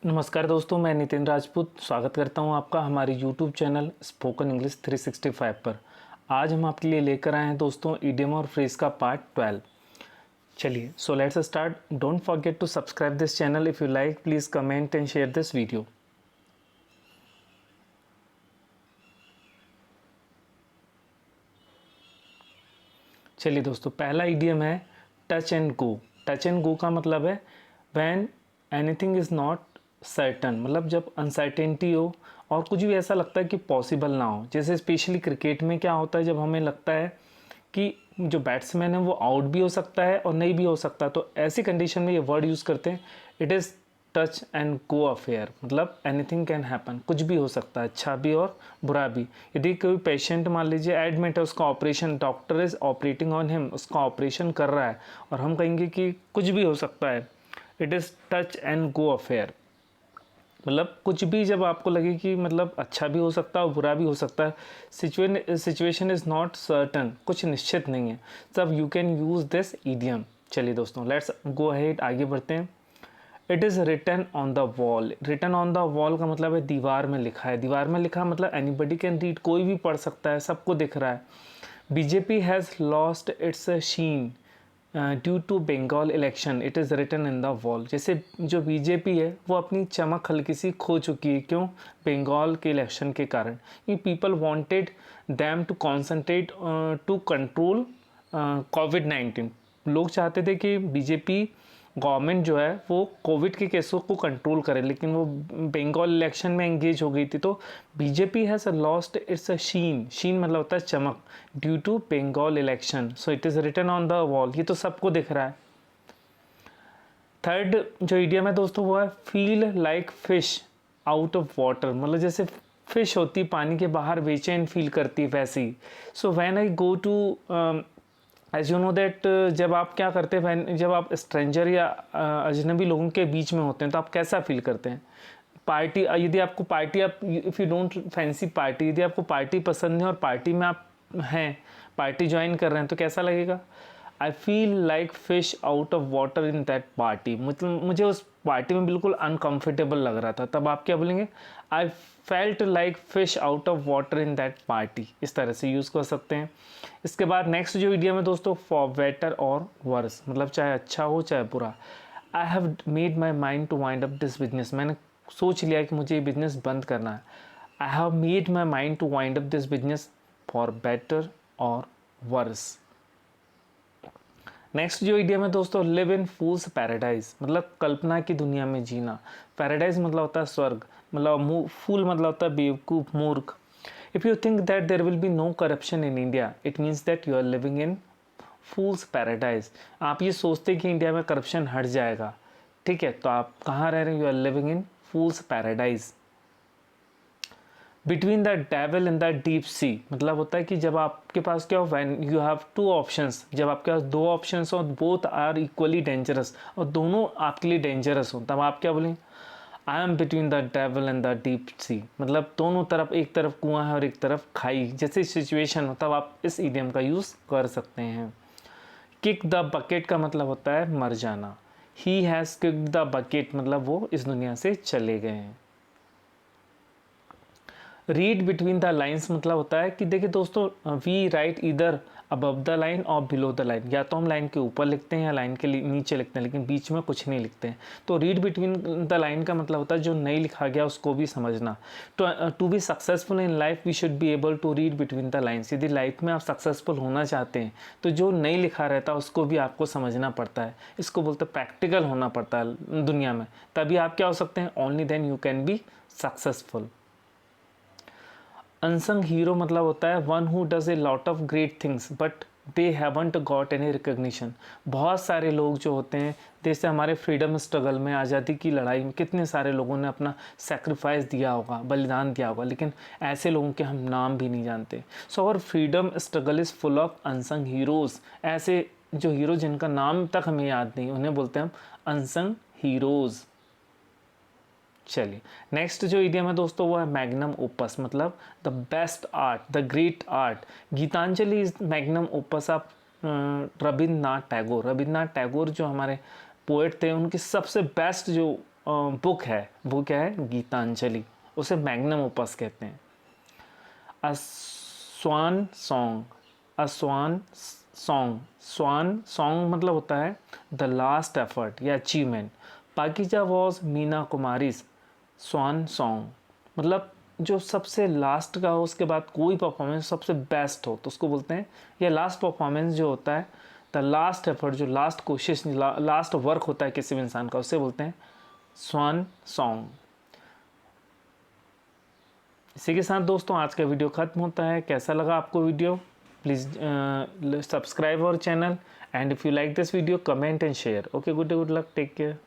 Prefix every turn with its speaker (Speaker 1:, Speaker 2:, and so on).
Speaker 1: नमस्कार दोस्तों, मैं नितिन राजपूत स्वागत करता हूं आपका हमारे YouTube चैनल स्पोकन इंग्लिश 365 पर। आज हम आपके लिए लेकर आए हैं दोस्तों इडियम और फ्रेज का पार्ट 12। चलिए so let's start. Don't forget to subscribe this channel. If you like please comment and share this video. चलिए दोस्तों, पहला इडियम है touch and go. Touch and go का मतलब है when anything is not certain, मतलब जब अनसर्टेनिटी हो और कुछ भी ऐसा लगता है कि पॉसिबल ना हो। जैसे स्पेशली क्रिकेट में क्या होता है, जब हमें लगता है कि जो बैट्समैन है वो आउट भी हो सकता है और नहीं भी हो सकता, तो ऐसी कंडीशन में ये वर्ड यूज़ करते हैं, it is touch and go affair. मतलब एनीथिंग कैन हैपन, कुछ भी हो सकता है, अच्छा भी और बुरा भी। यदि कोई पेशेंट मान लीजिए एडमिट है, उसका operation, doctor is operating on him, उसका ऑपरेशन कर रहा है और हम कहेंगे कि कुछ भी हो सकता है, it is touch and go affair. मतलब कुछ भी जब आपको लगे कि मतलब अच्छा भी हो सकता है और बुरा भी हो सकता है, सिचुएशन इज़ नॉट सर्टन, कुछ निश्चित नहीं है, तब you can use this idiom. चलिए दोस्तों, लेट्स गो अहेड, आगे बढ़ते हैं। It is written on the wall. Written on the wall का मतलब है दीवार में लिखा है। दीवार में लिखा मतलब एनीबडी कैन रीड, कोई भी पढ़ सकता है, सबको दिख रहा है। BJP has lost its sheen due to Bengal election, it is written in the wall. जैसे जो बीजेपी है वो अपनी चमक हल्की सी खो चुकी है, क्यों? बंगाल के इलेक्शन के कारण। ये people wanted them to concentrate to control कोविड-19। लोग चाहते थे कि बीजेपी गवर्नमेंट जो है वो कोविड के केसों को कंट्रोल करे, लेकिन वो बंगाल इलेक्शन में एंगेज हो गई थी। तो BJP has lost its a sheen, sheen मतलब होता है चमक, due to Bengal election, so it is written on the wall. ये तो सबको दिख रहा है। थर्ड जो इडियम है दोस्तों वो है feel like fish out of water. मतलब जैसे फिश होती पानी के बाहर बेचैन फील करती, वैसे ही। So when I go to age you know that, जब आप क्या करते हैं, जब आप स्ट्रेंजर या अजनबी लोगों के बीच में होते हैं तो आप कैसा फील करते हैं? पार्टी, यदि आपको पार्टी, आप if you don't fancy party, यदि आपको पार्टी पसंद है और पार्टी में आप हैं, पार्टी ज्वाइन कर रहे हैं, तो कैसा लगेगा? I feel like fish out of water in that party. मतलब मुझे उस पार्टी में बिल्कुल अनकंफर्टेबल लग रहा था, तब आप क्या बोलेंगे? I felt like fish out of water in that party. इस तरह से यूज़ कर सकते हैं। इसके बाद नेक्स्ट जो इडियम है दोस्तों, फॉर बेटर और वर्स। मतलब चाहे अच्छा हो चाहे बुरा। I have made my mind to wind up this business. मैंने सोच लिया कि मुझे ये बिज़नेस बंद करना है। I have made my mind to wind up this business for better और वर्स। नेक्स्ट जो इडियम है दोस्तों, लिव इन फूल्स पैराडाइज। मतलब कल्पना की दुनिया में जीना। पैराडाइज मतलब होता है स्वर्ग, मतलब फूल मतलब होता है बेवकूफ़, मूर्ख। If you think that there will be no corruption in India, it means that you are living in fool's paradise. आप ये सोचते कि इंडिया में करप्शन हट जाएगा, ठीक है, तो आप कहाँ रह रहे हैं? You are living in fool's paradise. Between the devil in the deep sea. मतलब होता है कि जब आपके पास क्या हो, when you have two options, जब आपके पास दो ऑप्शंस हो, बोथ आर इक्वली डेंजरस, और दोनों आपके लिए डेंजरस हो, तब आप क्या बोलेंगे? I am between the devil and the deep sea. मतलब दोनों तरफ, एक तरफ कुआं है और एक तरफ खाई, जैसी सिचुएशन हो तब आप इस इडियम का यूज़ कर सकते हैं। किक द बकेट का मतलब होता है मर जाना। He has kick the bucket मतलब वो इस दुनिया से चले गए हैं। रीड बिटवीन द लाइन्स मतलब होता है कि देखिए दोस्तों, वी राइट इधर अबव द लाइन और बिलो द लाइन। या तो हम लाइन के ऊपर लिखते हैं या लाइन के नीचे लिखते हैं, लेकिन बीच में कुछ नहीं लिखते हैं। तो रीड बिटवीन द लाइन का मतलब होता है जो नहीं लिखा गया उसको भी समझना। तो to be successful in life we should be able to read between the lines. यदि लाइफ में आप सक्सेसफुल होना चाहते हैं तो जो नहीं लिखा रहता उसको भी आपको समझना पड़ता है। इसको बोलते हैं प्रैक्टिकल होना पड़ता है दुनिया में, तभी आप क्या हो सकते हैं? Only then you can be successful. Unsung hero मतलब होता है one who does a lot of great things but they haven't got any recognition. बहुत सारे लोग जो होते हैं, जैसे हमारे फ्रीडम स्ट्रगल में, आज़ादी की लड़ाई में कितने सारे लोगों ने अपना सेक्रीफाइस दिया होगा, बलिदान दिया होगा, लेकिन ऐसे लोगों के हम नाम भी नहीं जानते। So our freedom struggle is full of unsung heroes. ऐसे जो हीरो जिनका नाम तक हमें याद नहीं, उन्हें बोलते हैं हम अनसंग हीरोज़। चलिए नेक्स्ट जो इडियम है दोस्तों वो है मैग्नम ओपस। मतलब the best art, the great art. Gitanjali is magnum opus of Rabindranath Tagore. Rabindranath Tagore जो हमारे पोएट थे, उनकी सबसे बेस्ट जो बुक है वो क्या है, गीतांजलि, उसे मैग्नम ओपस कहते हैं। A swan song, a swan song, swan song मतलब होता है द लास्ट एफर्ट या achievement. Pakeezah was Meena Kumari's swan song, मतलब जो सबसे लास्ट का हो, उसके बाद कोई परफॉर्मेंस सबसे बेस्ट हो तो उसको बोलते हैं, या लास्ट परफॉर्मेंस जो होता है, द लास्ट एफर्ट, जो लास्ट कोशिश, लास्ट वर्क होता है किसी भी इंसान का, उससे बोलते हैं स्वान सॉन्ग। इसी के साथ दोस्तों आज का वीडियो ख़त्म होता है। कैसा लगा आपको video? Please subscribe our channel, and if you like this video comment and share. Okay, good day, good luck, take care.